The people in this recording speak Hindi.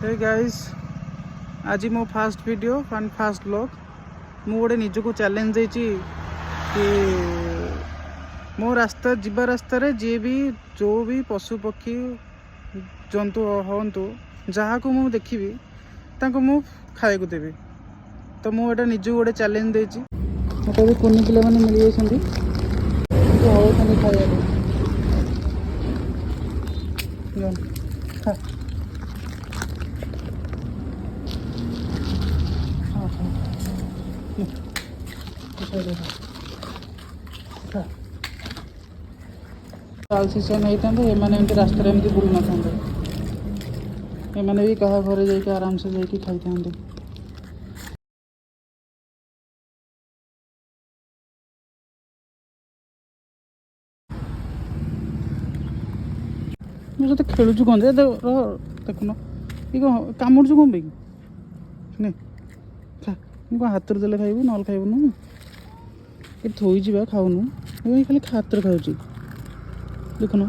हे गाइस, आज मो fast video and fast vlog मु गोटे निजको चैलेंज देची कि मो रास्ता जीवा रास्ता रे जे भी जो भी पशु पक्षी जंतु हंतु जहाँ को मु देखी ताको मु खाए को देवी। तो मु एटा निजको गोटे चैलेंज देची। मत भी कुनी पिला माने मिल जाइछंती तो हो खाली खाया खा आलसीसन होता एमने रास्ता एमती बुल न था एमने भी क्या घरे जाके आराम से जाके खाई था। मुझे तो खेलुचु कौन जे देखुन ये कौन कामुड़ू कौन पे नहीं खा कौन हाथ देले खाइबू ना खाइबू ये थोई खाऊनु खाली हाथ खाऊ देखुन।